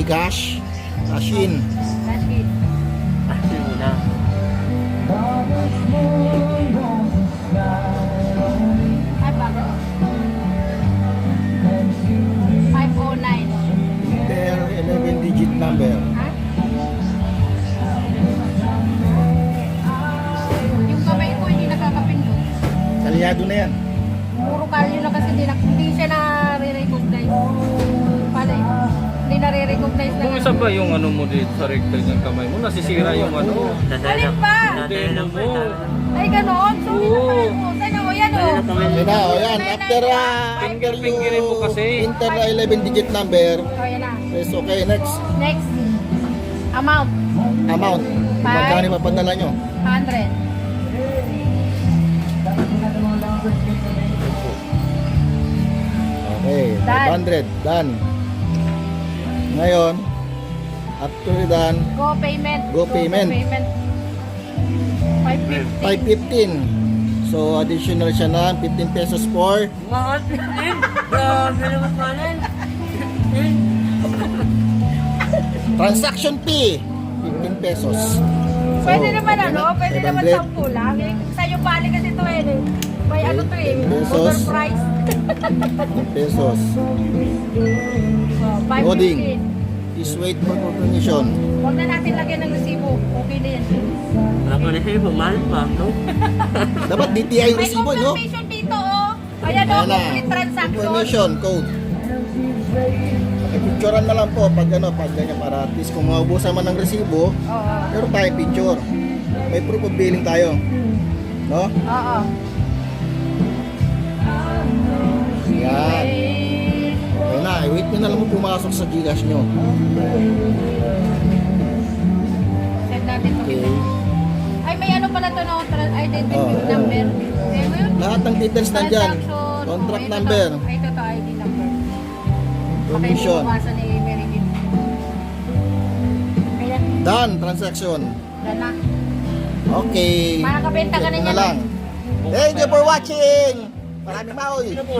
Gcash, cash in. Cash in. Kasi muna. Ay, bago. 509. Inter 11-digit number. Ha? Yung kamay ko hindi nakakapindot. Kalyado na yan. Puro kalyo na kasi hindi siya na-recognize. Paano eh? Hindi na-recognize na. Kung isa ba yung ano mo dito sa rectal ng kamay mo, nasisira yung ano. Alin pa? Demo mo. Ay, ganoon? So, Oo. Sana o yan o. Okay na, o yan. After Finger-fingerin mo kasi. Inter na 11-digit number. O, yan na. Yes, okay, next. Next. Amount. Amount. Magkano ipapadala nyo? 100. Okay, Done. 500. Done. Ngayon, after done, Go payment. Go payment. 515. 550. So, additional siya na 15 pesos for Mahal, 15. Grabe naman malan. 15. transaction fee. 15 pesos. Pwede So, naman okay ano, na, pwede naman 500. 10 lang. Eh, sa iyo bali kasi ito eh. May ano to eh, Pesos. overpriced. 15 pesos. Oh, 550. Loading. Please wait for confirmation. Huwag na natin lagyan ng resibo. Okay na yan. Ako na siya, mahal pa, no? Dapat DTI yung May resibo, no? confirmation dito oh. Ayan o, Ayan na. complete transaction. Confirmation code. Picturean na lang po pag ano, pag ganyan para at least kung maubusan man ng resibo, Oo. meron tayong picture. May proof of billing tayo. No? Oo. Yan. Wait. Okay na, wait nyo na lang mo pumasok sa Gcash nyo. Send natin to. Okay. Ay, may ano pala to no? Identity Oo. number. Eh, yun? Lahat ng details nandyan. Transaction. Contract Ito to. number. Ay, ito to, ID number. Permission. Pakibubasa ni Mary Jean. Ayan. Done, transaction. Yan na. Okay. Makakabenta ka na Wait niyan. lang. Thank you for watching. Maraming maoy. Ano po,